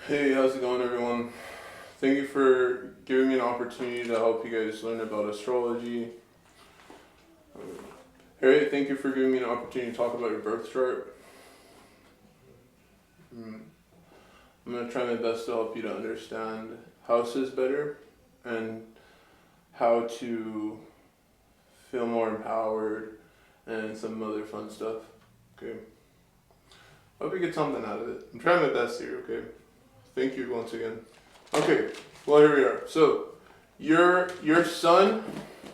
Hey, how's it going, everyone? Thank you for giving me an opportunity to help you guys learn about astrology. Harriet, thank you for giving me an opportunity to talk about your birth chart. I'm going to try my best to help you to understand houses better and how to feel more empowered and some other fun stuff. Okay. Hope you get something out of it. I'm trying my best here, okay? Thank you once again. Okay, well, here we are. So, your sun,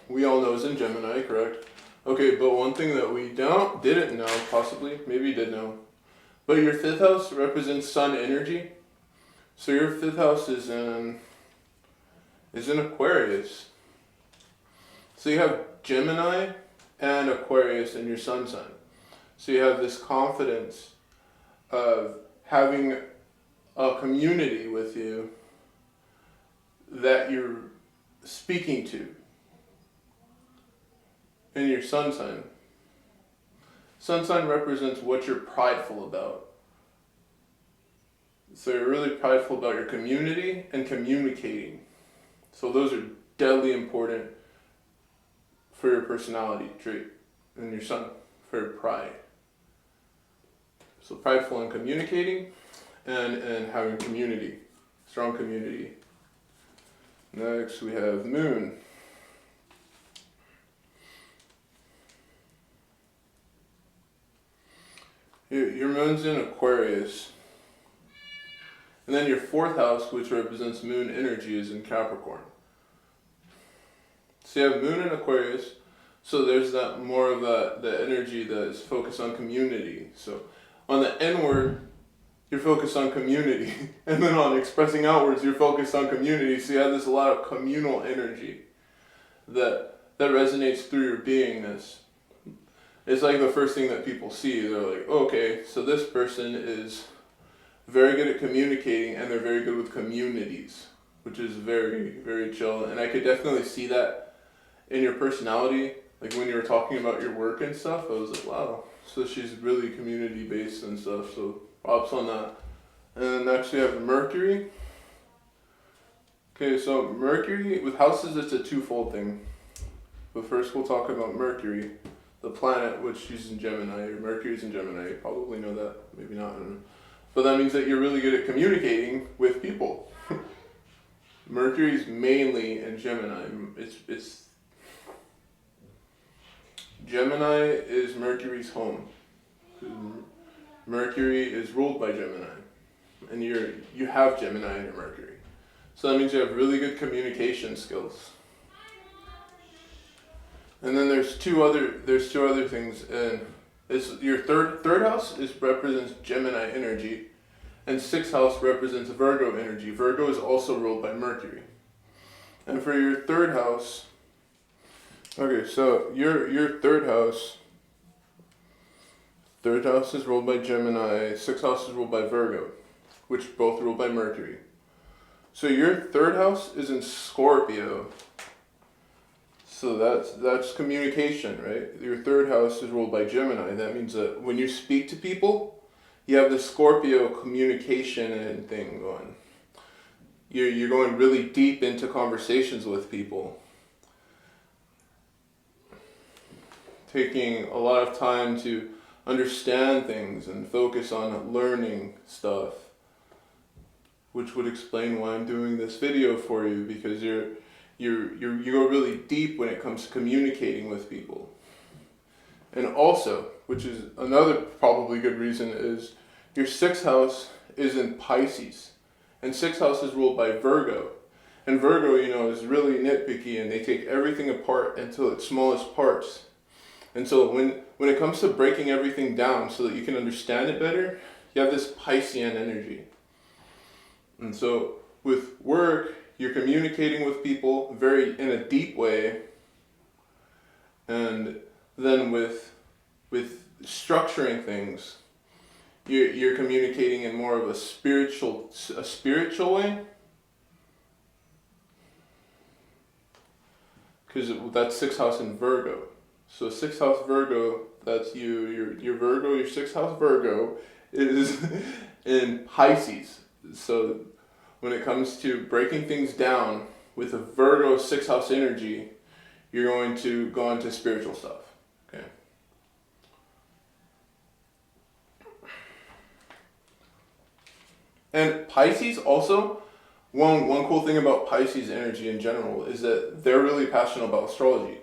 we all know, is in Gemini, correct? Okay, but one thing that we didn't know, possibly, maybe you did know, but your fifth house represents sun energy. So your fifth house is in Aquarius. So you have Gemini and Aquarius in your sun sign. So you have this confidence of having a community with you that you're speaking to in your sun sign. Sun sign represents what you're prideful about. So you're really prideful about your community and communicating. So those are deadly important for your personality trait in your sun, for your pride. So prideful in communicating and having community, strong community. Next we have moon. Your moon's in Aquarius. And then your fourth house, which represents moon energy, is in Capricorn. So you have moon in Aquarius, so there's that more of the energy that is focused on community. So on the inward, you're focused on community. And then on expressing outwards, you're focused on community. So you have this a lot of communal energy that resonates through your beingness. It's like the first thing that people see. They're like, okay, so this person is very good at communicating and they're very good with communities, which is very, very chill. And I could definitely see that in your personality. Like when you were talking about your work and stuff, I was like, wow, so she's really community based and stuff. So props on that. And then next we have Mercury. Okay, so Mercury, with houses, it's a twofold thing. But first we'll talk about Mercury, the planet, which is in Gemini, or Mercury's in Gemini. You probably know that, maybe not. I don't know. But that means that you're really good at communicating with people. Mercury's mainly in Gemini. It's Gemini is Mercury's home. Mercury is ruled by Gemini, and you have Gemini in your Mercury. So that means you have really good communication skills. And then there's two other things, and it's your third house represents Gemini energy, and sixth house represents Virgo energy. Virgo is also ruled by Mercury. And for your third house, okay, so your third house is ruled by Gemini, sixth house is ruled by Virgo, which both ruled by Mercury. So your third house is in Scorpio. So that's communication, right? Your third house is ruled by Gemini. That means that when you speak to people, you have the Scorpio communication and thing going. You're going really deep into conversations with people. Taking a lot of time to understand things and focus on learning stuff. Which would explain why I'm doing this video for you, because you go really deep when it comes to communicating with people. And also, which is another probably good reason, is your sixth house is in Pisces. And sixth house is ruled by Virgo. And Virgo, is really nitpicky, and they take everything apart into its smallest parts. And so when it comes to breaking everything down so that you can understand it better, you have this Piscean energy. And so with work, you're communicating with people in a deep way, and then with structuring things, you're communicating in more of a spiritual way, because that's sixth house in Virgo. So sixth house Virgo, that's you. Your Virgo, your sixth house Virgo is in Pisces. So when it comes to breaking things down with a Virgo 6th house energy, you're going to go into spiritual stuff. Okay. And Pisces also, one cool thing about Pisces energy in general is that they're really passionate about astrology.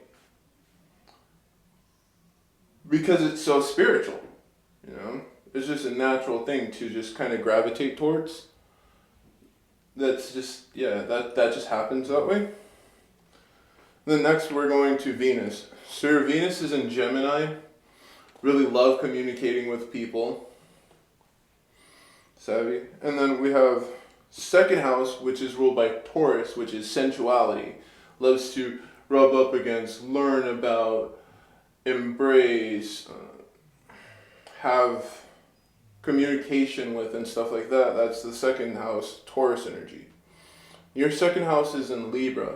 Because it's so spiritual, you know? It's just a natural thing to just kind of gravitate towards. That's just, yeah, that just happens that way. Then next we're going to Venus. So your Venus is in Gemini. Really love communicating with people. Savvy. And then we have second house, which is ruled by Taurus, which is sensuality. Loves to rub up against, learn about, embrace, have communication with, and stuff like that. That's the second house, Taurus energy. Your second house is in Libra.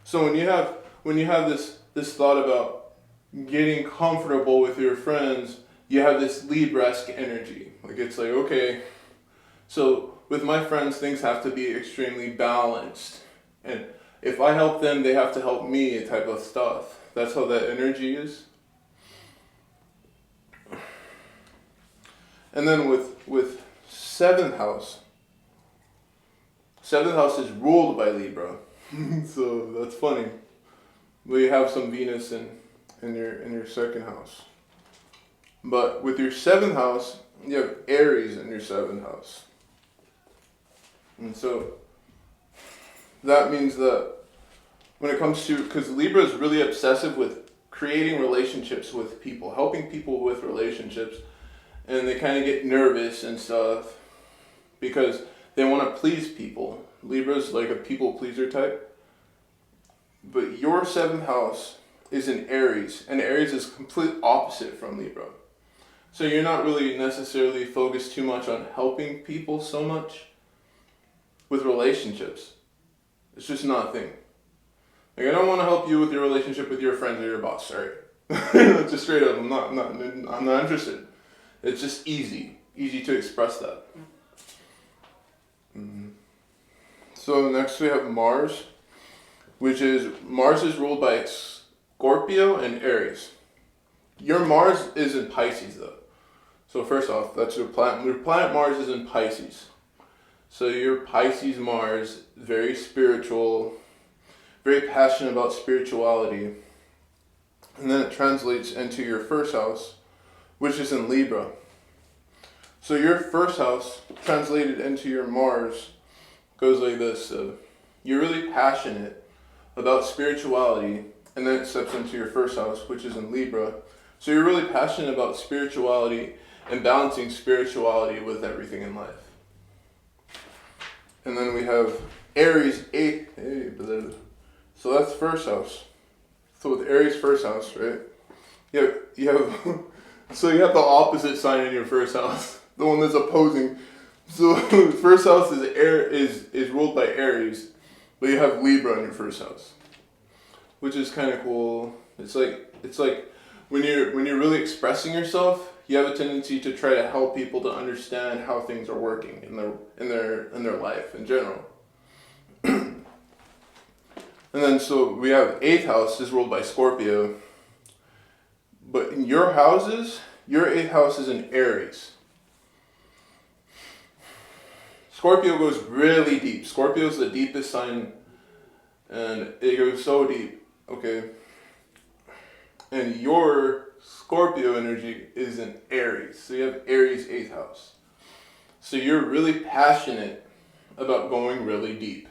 So when you have this thought about getting comfortable with your friends, you have this Libra-esque energy. Like it's like, okay, so with my friends, things have to be extremely balanced. And if I help them, they have to help me, type of stuff. That's how that energy is. And then with seventh house is ruled by Libra. So that's funny. But you have some Venus in your second house. But with your seventh house, you have Aries in your seventh house. And so that means that when it comes to, because Libra is really obsessive with creating relationships with people, helping people with relationships, and they kind of get nervous and stuff because they want to please people. Libra's like a people pleaser type. But your seventh house is in Aries, and Aries is complete opposite from Libra. So you're not really necessarily focused too much on helping people so much with relationships. It's just not a thing. Like, I don't want to help you with your relationship with your friends or your boss, sorry. Just straight up, I'm not interested. It's just easy to express that. Mm-hmm. So next we have Mars, Mars is ruled by Scorpio and Aries. Your Mars is in Pisces though. So first off, that's your planet. Your planet Mars is in Pisces. So your Pisces Mars, very spiritual, very passionate about spirituality. And then it translates into your first house, which is in Libra. So your first house, translated into your Mars, goes like this. You're really passionate about spirituality, and then it steps into your first house, which is in Libra. So you're really passionate about spirituality and balancing spirituality with everything in life. And then we have Aries, so that's first house. So with Aries first house, right? You have so you have the opposite sign in your first house, the one that's opposing. So first house is ruled by Aries, but you have Libra in your first house, which is kind of cool. It's like when you're really expressing yourself, you have a tendency to try to help people to understand how things are working in their life in general. And then so we have 8th house is ruled by Scorpio. But in your houses, your 8th house is in Aries. Scorpio goes really deep. Scorpio is the deepest sign, and it goes so deep. Okay. And your Scorpio energy is in Aries. So you have Aries 8th house. So you're really passionate about going really deep.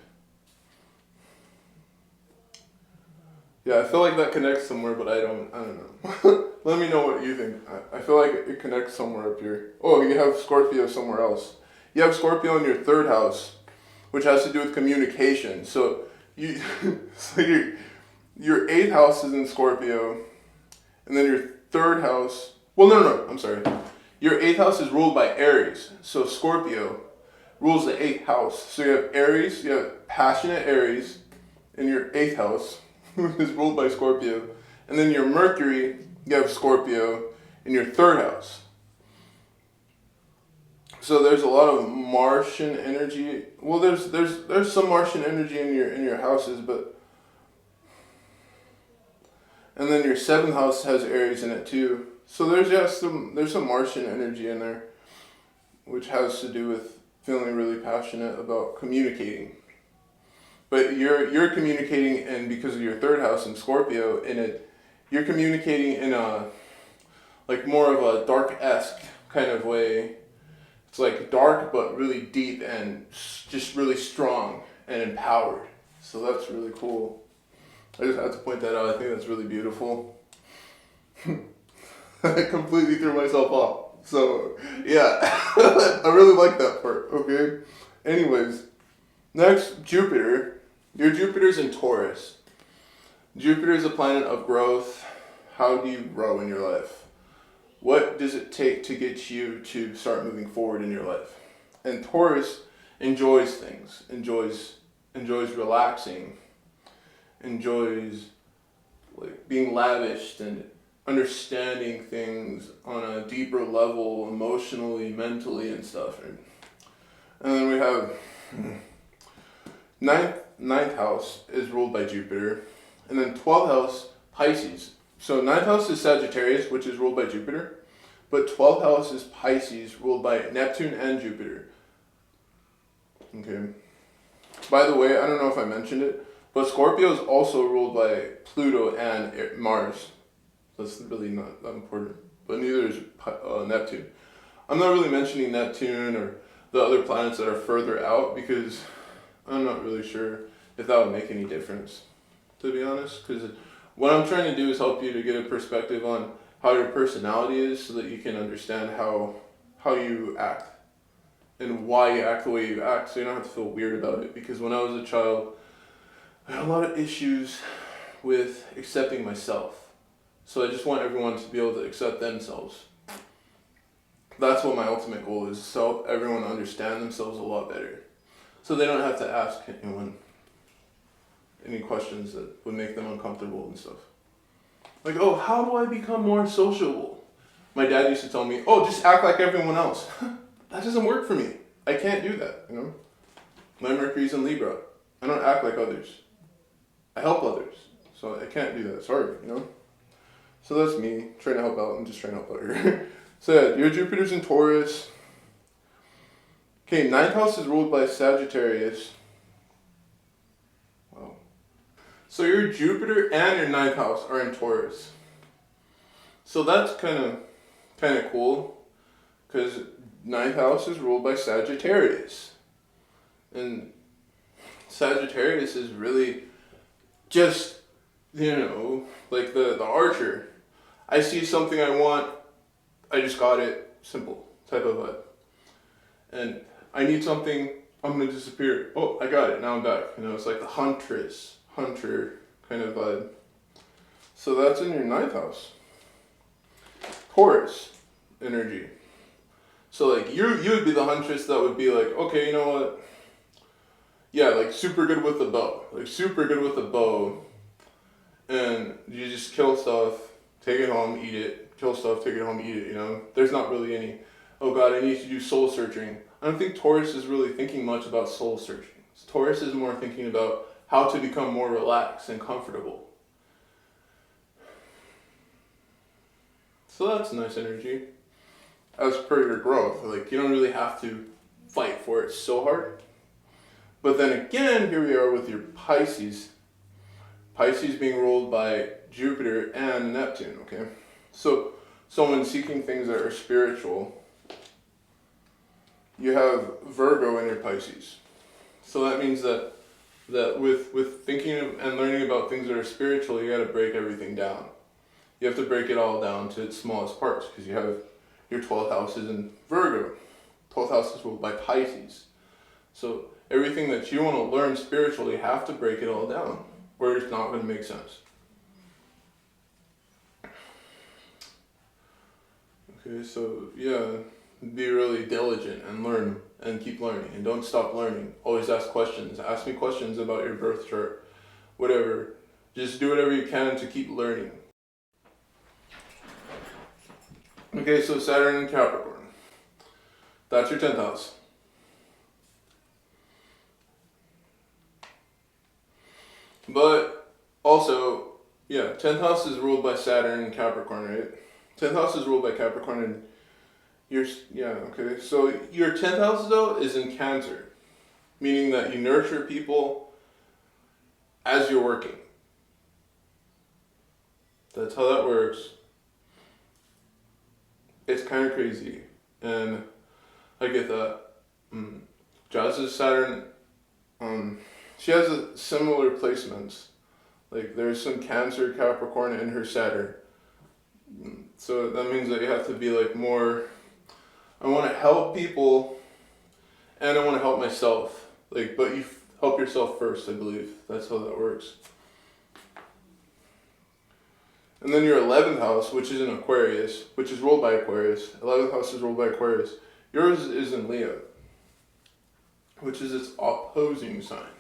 Yeah, I feel like that connects somewhere, but I don't know. Let me know what you think. I feel like it connects somewhere up here. Oh, you have Scorpio somewhere else. You have Scorpio in your 3rd house, which has to do with communication. So your 8th house is in Scorpio, and then your 3rd house. Well, no. I'm sorry. Your 8th house is ruled by Aries. So Scorpio rules the 8th house. So you have Aries. You have passionate Aries in your 8th house, which is ruled by Scorpio, and then your Mercury. You have Scorpio in your 3rd house. So there's a lot of Martian energy. Well, there's some Martian energy in your houses, but and then your seventh house has Aries in it too. So there's some Martian energy in there, which has to do with feeling really passionate about communicating. But you're communicating, and because of your third house in Scorpio, you're communicating in a like more of a dark-esque kind of way. It's like dark but really deep and just really strong and empowered. So that's really cool. I just had to point that out. I think that's really beautiful. I completely threw myself off. So yeah, I really like that part. Okay. Anyways, next, Jupiter. Your Jupiter's in Taurus. Jupiter is a planet of growth. How do you grow in your life? What does it take to get you to start moving forward in your life? And Taurus enjoys things, enjoys relaxing, enjoys like being lavished and understanding things on a deeper level, emotionally, mentally, and stuff. And then we have ninth house is ruled by Jupiter, and then 12th house, Pisces. So 9th house is Sagittarius, which is ruled by Jupiter, but 12th house is Pisces, ruled by Neptune and Jupiter. Okay. By the way, I don't know if I mentioned it, but Scorpio is also ruled by Pluto and Mars. That's really not that important, but neither is Neptune. I'm not really mentioning Neptune or the other planets that are further out because I'm not really sure if that would make any difference, to be honest, because what I'm trying to do is help you to get a perspective on how your personality is so that you can understand how you act and why you act the way you act, so you don't have to feel weird about it. Because when I was a child, I had a lot of issues with accepting myself. So I just want everyone to be able to accept themselves. That's what my ultimate goal is, to help everyone understand themselves a lot better. So they don't have to ask anyone any questions that would make them uncomfortable and stuff. Like, oh, how do I become more sociable? My dad used to tell me, oh, just act like everyone else. That doesn't work for me. I can't do that, you know? My Mercury's in Libra. I don't act like others. I help others. So I can't do that. Sorry, you know? So that's me trying to help out. I'm just trying to help out here. So yeah, your Jupiter's in Taurus. Okay, 9th house is ruled by Sagittarius. Wow. So your Jupiter and your 9th house are in Taurus. So that's kind of cool, because 9th house is ruled by Sagittarius. And Sagittarius is really just, you know, like the archer. I see something I want, I just got it, simple type of vibe. And I need something, I'm gonna disappear. Oh, I got it, now I'm back. You know, it's like the hunter kind of vibe. So that's in your 9th house. Taurus energy. So like you would be the huntress that would be like, okay, you know what? Yeah, like super good with the bow. Like super good with the bow. And you just kill stuff, take it home, eat it. Kill stuff, take it home, eat it, you know? There's not really any, oh God, I need to do soul searching. I don't think Taurus is really thinking much about soul searching. Taurus is more thinking about how to become more relaxed and comfortable. So that's nice energy. As per your growth, like you don't really have to fight for it so hard. But then again, here we are with your Pisces. Pisces being ruled by Jupiter and Neptune, okay? So someone seeking things that are spiritual, you have Virgo in your Pisces. So that means that with thinking and learning about things that are spiritual, you got to break everything down. You have to break it all down to its smallest parts, because you have your 12th house is in Virgo. 12th house is ruled by Pisces. So everything that you want to learn spiritually, you have to break it all down, or it's not going to make sense. Okay, so yeah, be really diligent and learn and keep learning, and don't stop learning. Always ask questions. Ask me questions about your birth chart, whatever. Just do whatever you can to keep learning. Okay, so Saturn and Capricorn. That's your 10th house. But also, yeah, 10th house is ruled by Saturn and Capricorn, right? 10th house is ruled by Capricorn and okay. So your 10th house though is in Cancer, meaning that you nurture people as you're working. That's how that works. It's kind of crazy, and I get that. Jazz's Saturn, she has a similar placements. Like there's some Cancer, Capricorn in her Saturn. So that means that you have to be like more, I want to help people and I want to help myself. Like, but you help yourself first, I believe. That's how that works. And then your 11th house, which is in Aquarius, which is ruled by Aquarius. 11th house is ruled by Aquarius. Yours is in Leo, which is its opposing sign.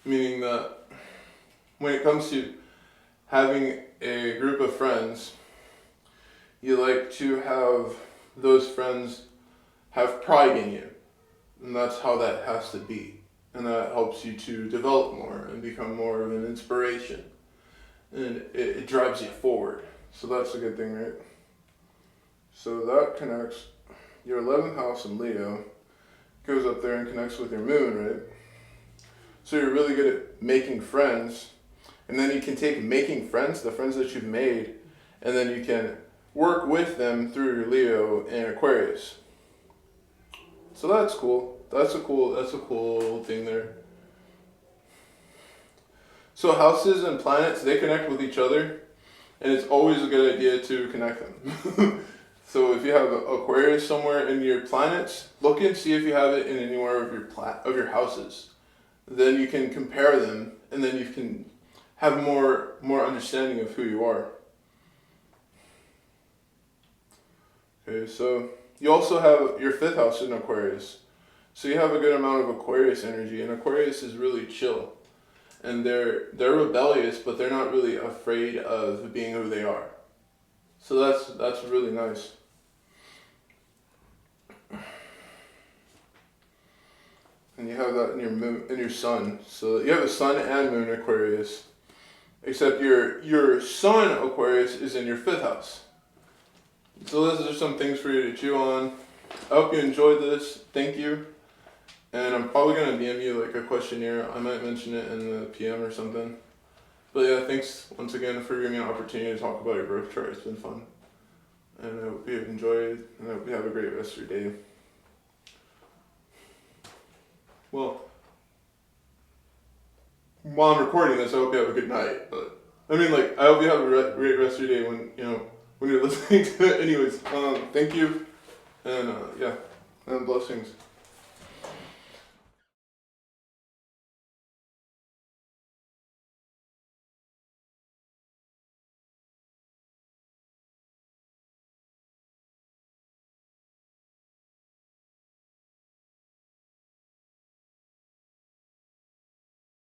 Meaning that when it comes to having a group of friends, you like to have those friends have pride in you. And that's how that has to be. And that helps you to develop more and become more of an inspiration. And it drives you forward. So that's a good thing, right? So that connects your 11th house in Leo, goes up there and connects with your moon, right? So you're really good at making friends. And then you can take making friends, the friends that you've made, and then you can work with them through your Leo and Aquarius. So that's cool. That's a cool thing there. So houses and planets, they connect with each other, and it's always a good idea to connect them. So if you have Aquarius somewhere in your planets, look and see if you have it in anywhere of your houses. Then you can compare them, and then you can have more understanding of who you are. Okay, so you also have your 5th house in Aquarius. So you have a good amount of Aquarius energy, and Aquarius is really chill. And they're rebellious, but they're not really afraid of being who they are. So that's really nice. And you have that in your moon, in your sun. So you have a sun and moon Aquarius. Except your sun Aquarius is in your 5th house. So those are some things for you to chew on. I hope you enjoyed this. Thank you. And I'm probably going to DM you like a questionnaire. I might mention it in the PM or something. But yeah, thanks once again for giving me an opportunity to talk about your birth chart. It's been fun. And I hope you enjoyed, and I hope you have a great rest of your day. Well, while I'm recording this, I hope you have a good night. But I mean, like, I hope you have a great rest of your day when you're listening to it. Anyways, thank you, and blessings.